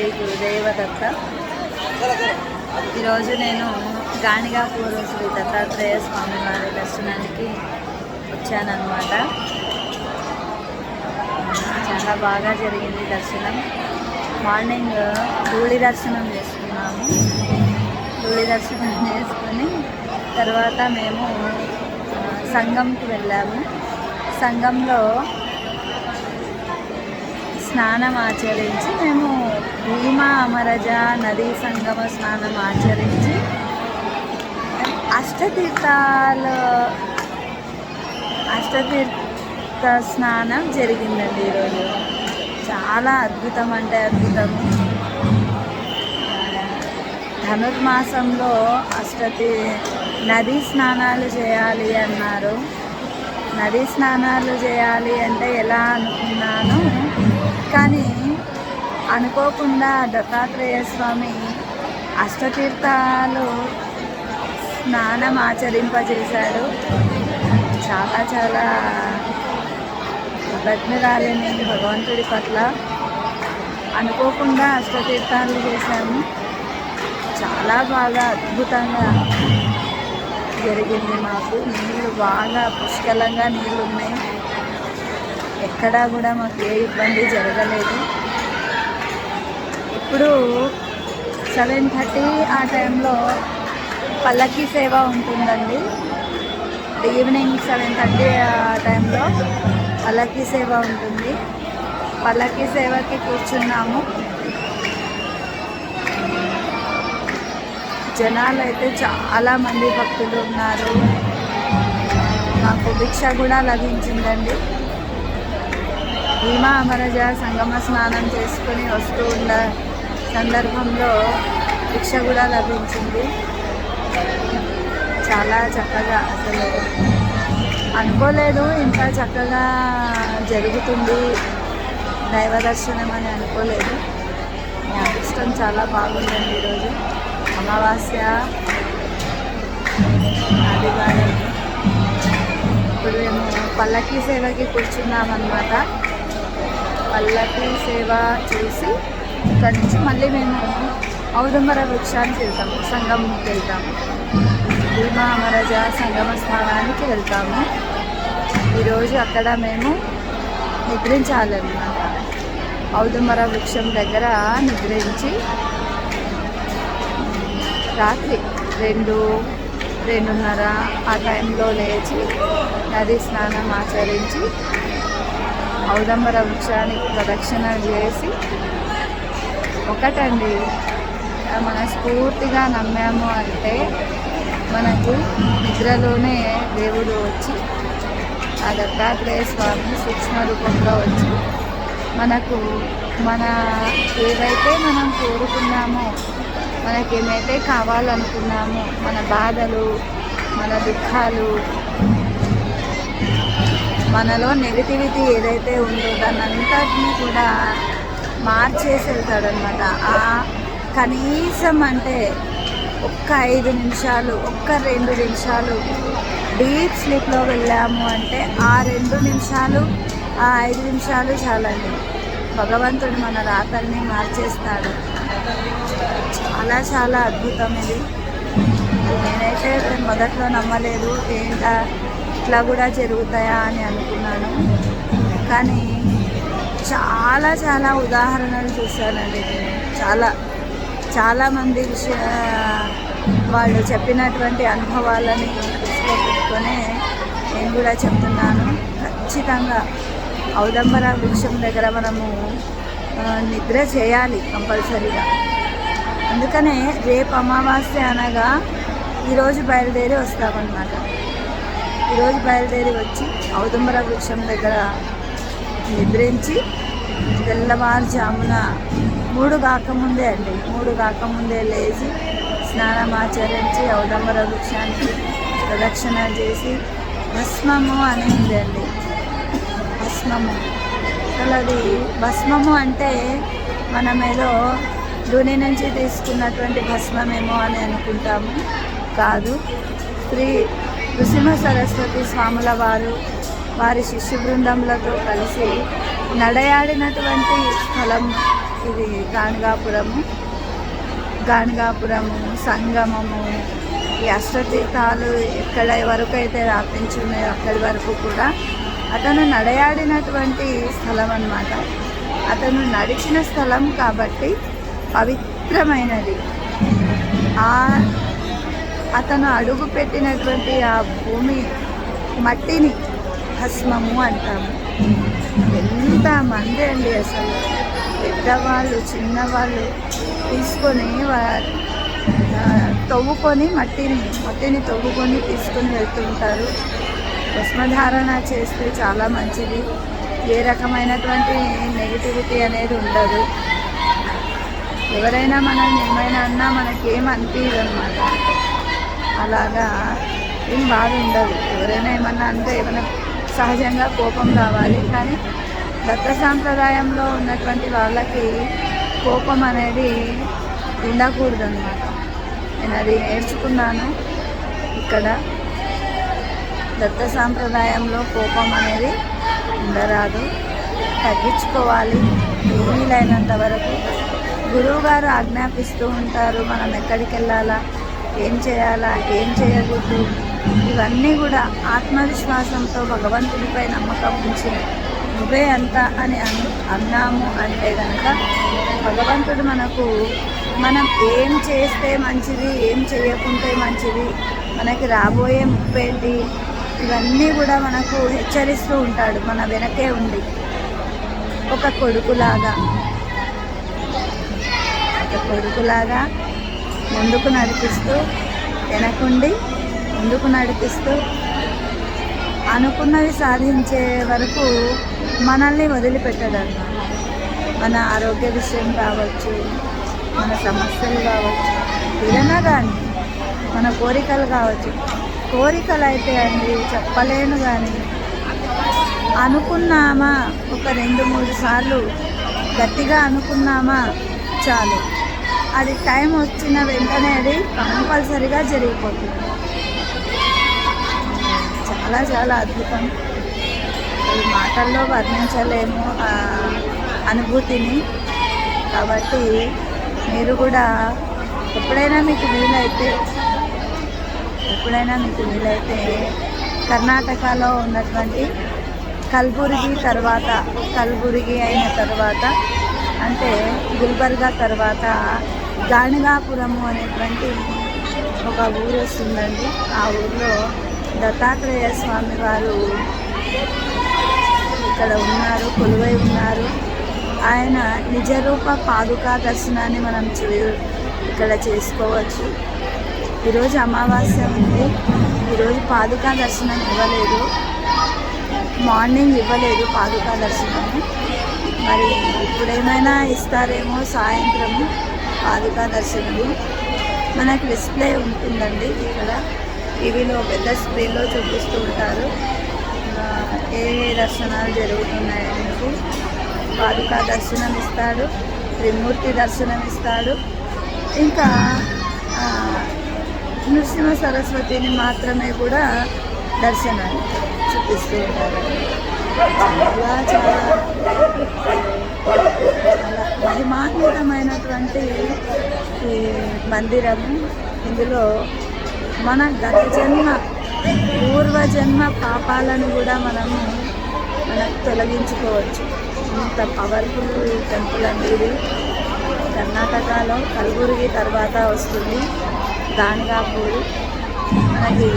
శ్రీ గురుదేవ దత్త. ఈరోజు నేను గాణిగాపూర్ శ్రీ దత్తాత్రేయ స్వామి వారి దర్శనానికి వచ్చానన్నమాట. చాలా బాగా జరిగింది దర్శనం. మార్నింగ్ ధూళి దర్శనం చేసుకున్నాము. ధూళి దర్శనం చేసుకొని తర్వాత మేము సంగంకి వెళ్ళాము. సంగంలో స్నానం ఆచరించి మేము భీమా అమరజ నదీ సంగమ స్నానం ఆచరించి అష్టతీర్థ స్నానం జరిగిందండి ఈరోజు. చాలా అద్భుతం అంటే అద్భుతము. ధనుర్మాసంలో నదీ స్నానాలు చేయాలి అన్నారు. నదీ స్నానాలు చేయాలి అంటే ఎలా అనుకున్నాను, కానీ అనుకోకుండా దత్తాత్రేయ స్వామి అష్టతీర్థాలు స్నానం ఆచరింపజేశాడు. చాలా చాలా కృతజ్ఞురాలిని భగవంతుడి పట్ల. అనుకోకుండా అష్టతీర్థాలు చేశాము. చాలా బాగా అద్భుతంగా జరిగింది. మాకు నీళ్ళు బాగా పుష్కలంగా నీళ్ళు ఉన్నాయి. ఎక్కడా కూడా మాకు ఏ ఇబ్బంది జరగలేదు. ఇప్పుడు 7:30 ఆ టైంలో పల్లకీ సేవ ఉంటుందండి. ఈవినింగ్ 7:30 ఆ టైంలో పల్లకీ సేవ ఉంటుంది. పల్లకీ సేవకి కూర్చున్నాము. జనాలు అయితే చాలామంది భక్తులు ఉన్నారు. మాకు భిక్ష కూడా లభించిందండి. భీమా అమరజ సంగమ స్నానం చేసుకొని వస్తూ ఉన్న సందర్భంలో భిక్ష కూడా లభించింది. చాలా చక్కగా, అసలు అనుకోలేదు ఇంత చక్కగా జరుగుతుంది దైవ దర్శనం అని అనుకోలేదు. మీ అదృష్టం చాలా బాగుందండి. ఈరోజు అమావాస్య ఆదివారం. ఇప్పుడు మేము పల్లకీ సేవకి కూర్చున్నామన్నమాట. పల్లకీ సేవ చూసి ఇక్కడి నుంచి మళ్ళీ మేము ఔదుంబర వృక్షానికి వెళ్తాము. సంగంకి వెళ్తాము. భీమా అమరజ సంగమ స్థానానికి వెళ్తాము. ఈరోజు అక్కడ మేము నిద్రించాలన్నమాట. ఔదుంబర వృక్షం దగ్గర నిద్రించి రాత్రి 2-2:30 ఆ టైంలో లేచి నదీ స్నానం ఆచరించి ఔదంబర వృక్షానికి ప్రదక్షిణ చేసి ఒకటండి, మనస్ఫూర్తిగా నమ్మాము అంటే మనకు నిద్రలోనే దేవుడు వచ్చి ఆ దత్తాత్రేయ స్వామి సూక్ష్మ రూపంలో వచ్చి మనకు ఏవైతే మనం కోరుకున్నామో, మనకేమైతే కావాలనుకున్నామో, మన బాధలు, మన దుఃఖాలు, మనలో నెగిటివిటీ ఏదైతే ఉందో దాన్నంతటినీ కూడా మార్చేసి వెళ్తాడనమాట. కనీసం అంటే ఒక్క 5 నిమిషాలు, ఒక్క 2 నిమిషాలు డీప్ స్లీప్లో వెళ్ళాము అంటే ఆ 2 నిమిషాలు, ఆ 5 నిమిషాలు చాలండి. భగవంతుడు మన రాతల్ని మార్చేస్తాడు. చాలా చాలా అద్భుతం ఇది. నేనైతే మొదట్లో నమ్మలేదు. ఇట్లా కూడా జరుగుతాయా అని అనుకున్నాను. కానీ చాలా చాలా ఉదాహరణలు చూశానండి. నేను చాలామంది వాళ్ళు చెప్పినటువంటి అనుభవాలని దృష్టిలో పెట్టుకొని నేను కూడా చెప్తున్నాను. ఖచ్చితంగా ఔదంబర వృక్షం దగ్గర మనము నిద్ర చేయాలి కంపల్సరీగా. అందుకనే రేపు అమావాస్య అనగా ఈరోజు బయలుదేరి వస్తామన్నమాట. ఈరోజు బయలుదేరి వచ్చి ఔదంబర వృక్షం దగ్గర నిద్రించి తెల్లవారుజామున 3 కాకముందే లేచి స్నానం ఆచరించి ఔదంబర వృక్షానికి ప్రదక్షిణ చేసి భస్మము అని ఉంది అండి. భస్మము, అసలు అది భస్మము అంటే మనం ఏదో ధూని నుంచి తీసుకున్నటువంటి భస్మమేమో అని అనుకుంటాము. కాదు, శ్రీ నృసింహ సరస్వతి స్వాముల వారు వారి శిష్యు బృందములతో కలిసి నడయాడినటువంటి స్థలం ఇది గాణగాపురము సంగమము. ఈ అష్టతీర్థాలు ఎక్కడ వరకు అయితే వ్యాపించున్నాయో అక్కడి వరకు కూడా అతను నడయాడినటువంటి స్థలం అన్నమాట. అతను నడిచిన స్థలం కాబట్టి పవిత్రమైనది. అతను అడుగు పెట్టినటువంటి ఆ భూమి మట్టిని భస్మము అంటాము. ఎంతమంది అండి అసలు, పెద్దవాళ్ళు చిన్నవాళ్ళు తీసుకొని తవ్వుకొని మట్టిని తవ్వుకొని తీసుకొని వెళ్తుంటారు. భస్మధారణ చేస్తే చాలా మంచిది. ఏ రకమైనటువంటి నెగిటివిటీ అనేది ఉండదు. ఎవరైనా మనల్ని ఏమైనా అన్నా మనకేం అనిపించదు అన్నమాట. అలాగా ఏం బాధ ఉండదు. ఎవరైనా ఏమన్నా అంటే ఏమైనా సహజంగా కోపం రావాలి, కానీ దత్త సాంప్రదాయంలో ఉన్నటువంటి వాళ్ళకి కోపం అనేది ఉండకూడదు అన్నమాట. నేను అది నేర్చుకున్నాను ఇక్కడ. దత్త సాంప్రదాయంలో కోపం అనేది ఉండరాదు, తగ్గించుకోవాలి వీలైనంత వరకు. గురువుగారు ఆజ్ఞాపిస్తూ ఉంటారు మనం ఎక్కడికి వెళ్ళాలా, ఏం చేయాలా, ఏం చేయకూడదు. ఇవన్నీ కూడా ఆత్మవిశ్వాసంతో భగవంతుడిపై నమ్మకం ఉంచి నువ్వే అంత అని అన్నాము అంటే కనుక భగవంతుడు మనం ఏం చేస్తే మంచిది, ఏం చేయకుంటే మంచిది, మనకి రాబోయే ముప్పేంటి, ఇవన్నీ కూడా మనకు హెచ్చరిస్తూ ఉంటాడు మన వెనకే ఉండి. ఒక కొడుకులాగా ముందుకు నడిపిస్తూ, వెనకుండి ముందుకు నడిపిస్తూ అనుకున్నవి సాధించే వరకు మనల్ని వదిలిపెట్టడన్నమాట. మన ఆరోగ్య విషయం కావచ్చు, మన సమస్యలు కావచ్చు, ఏదైనా కానీ మన కోరికలు కావచ్చు. కోరికలు అయితే అండి చెప్పలేను, కానీ అనుకున్నామా ఒక 2-3 సార్లు గట్టిగా అనుకున్నామా చాలు, అది టైం వచ్చిన వెంటనే అది కంపల్సరిగా జరిగిపోతుంది. చాలా చాలా అద్భుతం. అది మాటల్లో వర్ణించలేము అనుభూతిని. కాబట్టి మీరు కూడా ఎప్పుడైనా మీకు వీలైతే కర్ణాటకలో ఉన్నటువంటి కల్బుర్గి అయిన తర్వాత అంటే గుల్బర్గా తర్వాత గాణగాపురము అనేటువంటి ఒక ఊరు వస్తుందండి. ఆ ఊరిలో దత్తాత్రేయ స్వామి వారు ఇక్కడ ఉన్నారు, కొలువై ఉన్నారు. ఆయన నిజరూప పాదుకా దర్శనాన్ని మనం ఇక్కడ చేసుకోవచ్చు. ఈరోజు అమావాస్య ఉంది. ఈరోజు పాదుకా దర్శనం ఇవ్వలేదు, మార్నింగ్ ఇవ్వలేదు పాదుకా దర్శనము. మరి ఇప్పుడేమైనా ఇస్తారేమో సాయంత్రము పాదుకా దర్శనము. మనకు డిస్ప్లే ఉంటుందండి ఇక్కడ, టీవీలో పెద్ద స్క్రీన్లో చూపిస్తూ ఉంటారు ఏ దర్శనాలు జరుగుతున్నాయనేసి. పాదుకా దర్శనం ఇస్తాడు, త్రిమూర్తి దర్శనం ఇస్తాడు, ఇంకా నృసింహ సరస్వతిని మాత్రమే కూడా దర్శనాన్ని చూపిస్తూ ఉంటారు. చాలా చాలా మహిమాన్వితమైనటువంటి ఈ మందిరము. ఇందులో మన పూర్వజన్మ పాపాలను కూడా మనకు తొలగించుకోవచ్చు. ఇంత పవర్ఫుల్ టెంపుల్ అండి ఇది. కర్ణాటకలో కల్బుర్గి తర్వాత వస్తుంది గాణగాపూర్. మనకి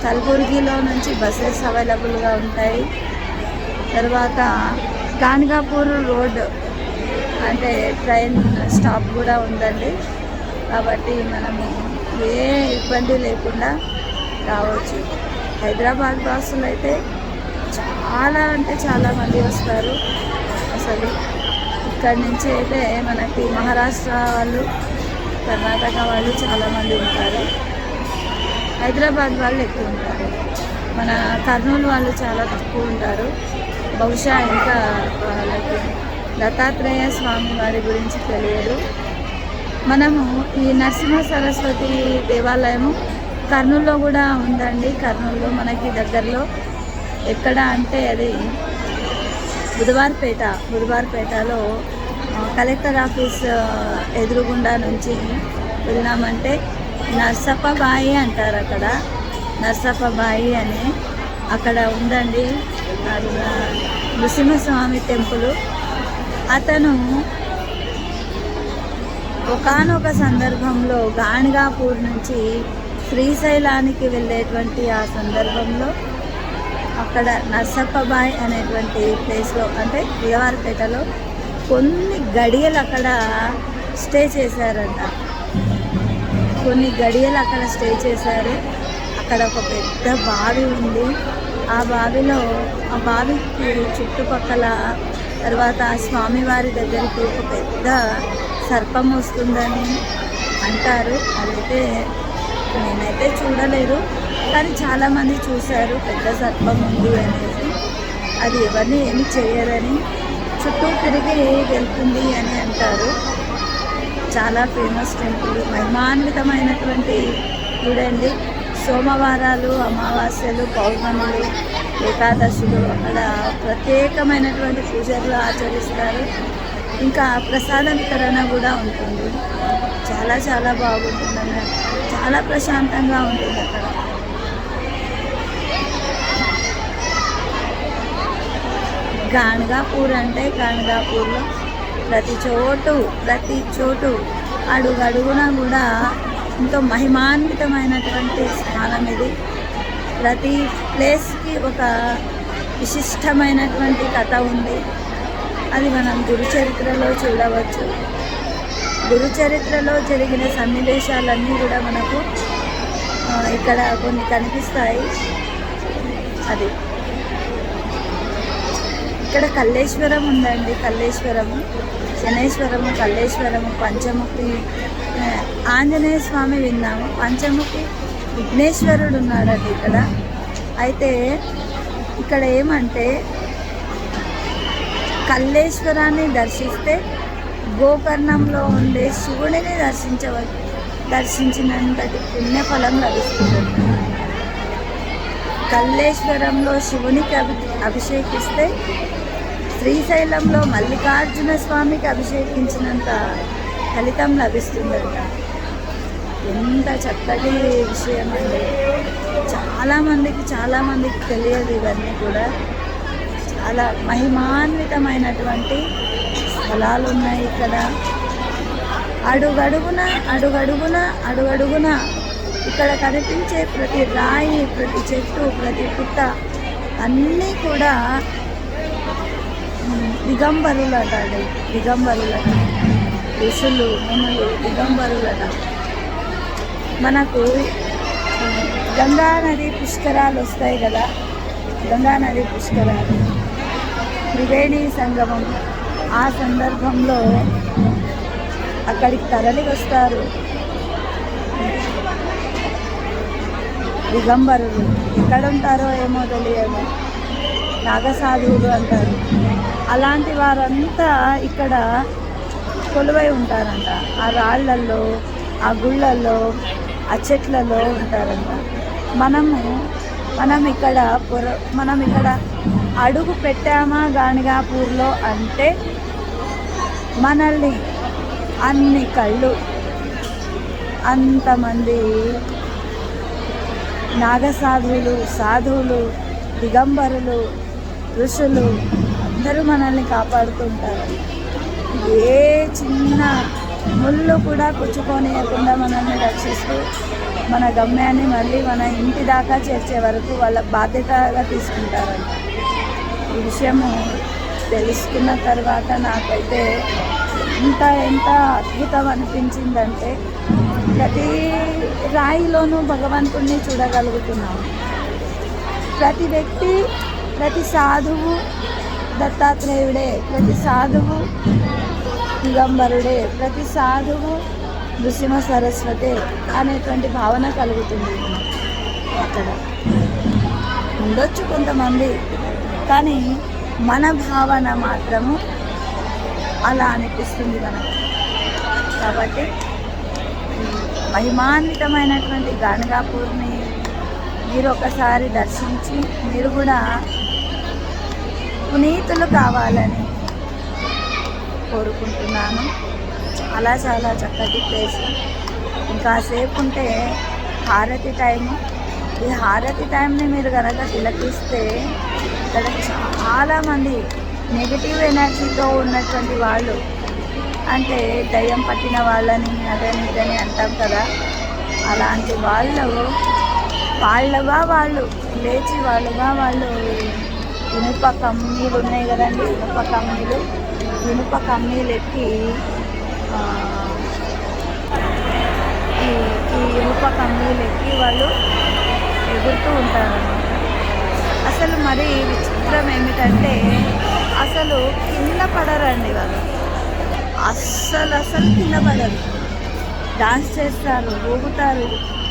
కల్బుర్గిలో నుంచి బస్సెస్ అవైలబుల్గా ఉంటాయి. తర్వాత గాణగాపూర్ రోడ్ అంటే ట్రైన్ స్టాప్ కూడా ఉందండి. కాబట్టి మనము ఏ ఇబ్బంది లేకుండా రావచ్చు. హైదరాబాద్ బస్సులు అయితే చాలా అంటే చాలామంది వస్తారు. అసలు ఇక్కడి నుంచి అయితే మనకి మహారాష్ట్ర వాళ్ళు, కర్ణాటక వాళ్ళు చాలామంది ఉంటారు. హైదరాబాద్ వాళ్ళు ఎక్కువ ఉంటారు. మన కర్నూలు వాళ్ళు చాలా తక్కువ ఉంటారు. బహుశా ఇంకా వాళ్ళకి దత్తాత్రేయ స్వామి వారి గురించి తెలియదు. మనము ఈ నరసింహ సరస్వతి దేవాలయము కర్నూలులో కూడా ఉందండి. కర్నూలులో మనకి దగ్గరలో ఎక్కడ అంటే అది బుధవారపేటలో కలెక్టర్ ఆఫీస్ ఎదురుగుండా నుంచి వెళ్ళామంటే నర్సప్పబాయి అంటారు. అక్కడ నర్సప్పబాయి అని అక్కడ ఉందండి నృసింహస్వామి టెంపుల్. అతను ఒకానొక సందర్భంలో గాణగాపూర్ నుంచి శ్రీశైలానికి వెళ్ళేటువంటి ఆ సందర్భంలో అక్కడ నర్సప్పబాయ్ అనేటువంటి ప్లేస్లో అంటే బుధవారపేటలో కొన్ని గడియలు అక్కడ స్టే చేశారంట. స్టే చేశారు. అక్కడ ఒక పెద్ద బావి ఉంది. ఆ బావికి చుట్టుపక్కల తర్వాత ఆ స్వామివారి దగ్గరికి ఒక పెద్ద సర్పం వస్తుందని అంటారు. అదైతే నేనైతే చూడలేదు, కానీ చాలామంది చూశారు పెద్ద సర్పం ఉంది అనేసి. అది ఎవరిని ఏమి చేయరని చుట్టూ తిరిగి వెళ్తుంది అని అంటారు. చాలా ఫేమస్ టెంపుల్, మహిమాన్వితమైనటువంటి చూడండి. సోమవారాలు, అమావాస్యలు, పౌర్ణములు, ఏకాదశులు అక్కడ ప్రత్యేకమైనటువంటి పూజలు ఆచరిస్తారు. ఇంకా ప్రసాద వితరణ కూడా ఉంటుంది. చాలా చాలా బాగుంటుందండి, చాలా ప్రశాంతంగా ఉంటుంది అక్కడ. గాణగాపూర్ అంటే గాణగాపూర్లో ప్రతి చోటు అడుగడుగున కూడా ఎంతో మహిమాన్వితమైనటువంటి స్థానం ఇది. ప్రతి ప్లేస్కి ఒక విశిష్టమైనటువంటి కథ ఉంది. అది మనం గురుచరిత్రలో చూడవచ్చు. గురుచరిత్రలో జరిగిన సన్నివేశాలన్నీ కూడా మనకు ఇక్కడ కొన్ని కనిపిస్తాయి. అది ఇక్కడ కల్లేశ్వరం ఉందండి. కల్లేశ్వరము, శనేశ్వరము, కల్లేశ్వరము, పంచముఖి ఆంజనేయ స్వామి విన్నాము. పంచముఖి విఘ్నేశ్వరుడు ఉన్నాడండి ఇక్కడ. అయితే ఇక్కడ ఏమంటే కల్లేశ్వరాన్ని దర్శిస్తే గోకర్ణంలో ఉండే శివుడిని దర్శించినంతటి పుణ్యఫలం లభిస్తుంది. కల్లేశ్వరంలో శివునికి అభిషేకిస్తే శ్రీశైలంలో మల్లికార్జున స్వామికి అభిషేకించినంత ఫలితం లభిస్తుందంట. ఎంత చక్కటి విషయం అండి. చాలామందికి తెలియదు ఇవన్నీ కూడా. చాలా మహిమాన్వితమైనటువంటి స్థలాలు ఉన్నాయి ఇక్కడ. అడుగడుగున ఇక్కడ కనిపించే ప్రతి రాయి, ప్రతి చెట్టు, ప్రతి పుట్ట అన్నీ కూడా దిగంబరులట. ఋషులు, మునులు దిగంబరులట. మనకు గంగా నది పుష్కరాలు వస్తాయి కదా, గంగా నది పుష్కరాలు, త్రివేణి సంగమం. ఆ సందర్భంలో అక్కడికి తరలి వస్తారు దిగంబరులు. ఎక్కడుంటారో ఏమో తెలియదు, నాగసాధువులు అంటారు. అలాంటి వారంతా ఇక్కడ కొలువై ఉంటారంట. ఆ రాళ్ళల్లో, ఆ గుళ్ళల్లో, ఆ చెట్లలో ఉంటారంట. మనం ఇక్కడ అడుగు పెట్టామా గాణగాపూర్లో అంటే మనల్ని అన్ని కళ్ళు, అంతమంది నాగసాధువులు, సాధువులు, దిగంబరులు, ఋషులు అందరూ మనల్ని కాపాడుతుంటారు. ఏ చిన్న ముళ్ళు కూడా పుచ్చుకోనియకుండా మనల్ని రక్షిస్తూ మన గమ్యాన్ని మళ్ళీ మన ఇంటి దాకా చేర్చే వరకు వాళ్ళ బాధ్యతగా తీసుకుంటారంట. ఈ విషయము తెలుసుకున్న తర్వాత నాకైతే ఎంత అద్భుతం అనిపించిందంటే ప్రతి రాయిలోనూ భగవంతుణ్ణి చూడగలుగుతున్నాము. ప్రతి వ్యక్తి, ప్రతి సాధువు దత్తాత్రేయుడే, ప్రతి సాధువు దిగంబరుడే, ప్రతి సాధువు నృసింహ సరస్వతే అనేటువంటి భావన కలుగుతుంది. అక్కడ ఉండొచ్చు కొంతమంది, కానీ మన భావన మాత్రము అలా అనిపిస్తుంది మనకు. కాబట్టి మహిమాన్వితమైనటువంటి గాణగాపూర్ని మీరు ఒకసారి దర్శించి మీరు కూడా పునీతులు కావాలని కోరుకుంటున్నాను. చాలా చాలా చక్కటి ప్లేస్. ఇంకాసేపు ఉంటే హారతి టైము. ఈ హారతి టైంని మీరు కనుక తిలకిస్తే ఇక్కడ చాలామంది నెగిటివ్ ఎనర్జీతో ఉన్నటువంటి వాళ్ళు, అంటే దయ్యం పట్టిన వాళ్ళని అదని ఇదని అంటాం కదా, అలాంటి వాళ్ళుగా వాళ్ళు లేచి వాళ్ళు ఇనుప కమ్మీలు ఉన్నాయి కదండి, ఇనుప కమ్మీలు ఎక్కి ఈ ఇనుప కమ్మీలు ఎక్కి వాళ్ళు ఎగురుతూ ఉంటారు. అసలు మరి విచిత్రం ఏమిటంటే అసలు కింద పడరండి వాళ్ళు, అస్సలు కింద పడరు. డాన్స్ చేస్తారు, ఊగుతారు,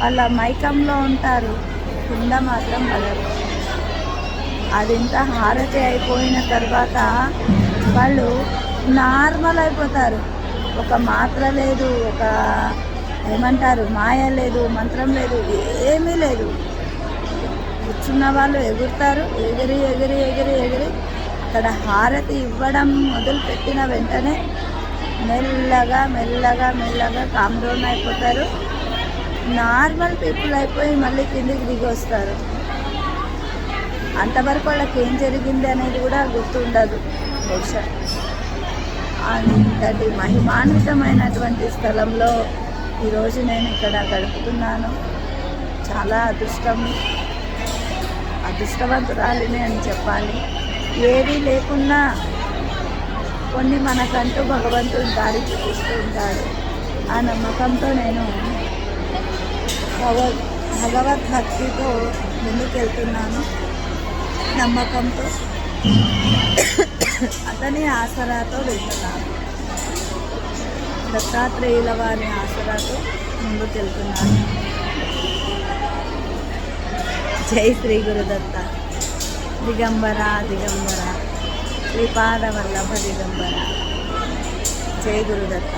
వాళ్ళ మైకంలో ఉంటారు, కింద మాత్రం పడరు. అదింత హారతి అయిపోయిన తర్వాత వాళ్ళు నార్మల్ అయిపోతారు. ఒక మాత్ర లేదు, ఒక ఏమంటారు మాయ లేదు, మంత్రం లేదు, ఏమీ లేదు. కూర్చున్న వాళ్ళు ఎగురుతారు, ఎగిరి ఎగిరి ఎగిరి ఎగిరి అక్కడ హారతి ఇవ్వడం మొదలుపెట్టిన వెంటనే మెల్లగా మెల్లగా మెల్లగా కామ్ డౌన్ అయిపోతారు. నార్మల్ పీపుల్ అయిపోయి మళ్ళీ కిందికి దిగి వస్తారు. అంతవరకు వాళ్ళకి ఏం జరిగింది అనేది కూడా గుర్తుండదు బహుశా. అంతటి మహిమాన్వితమైనటువంటి స్థలంలో ఈరోజు నేను ఇక్కడ గడుపుతున్నాను. చాలా అదృష్టవంతురాలిని అని చెప్పాలి. ఏది లేకున్నా కొన్ని మనకంటూ భగవంతుడు దారి చూపిస్తూ ఉంటాడు. ఆ నమ్మకంతో నేను భగవద్భక్తితో ముందుకెళ్తున్నాను. నమ్మకంతో అతని ఆసరాతో వెళ్తున్నాను. దత్తాత్రేయుల వారి ఆసరాతో ముందుకెళ్తున్నాను. జై శ్రీ గురుదత్త. దిగంబర దిగంబర శ్రీపాద వల్లభ దిగంబర. జై గురుదత్త.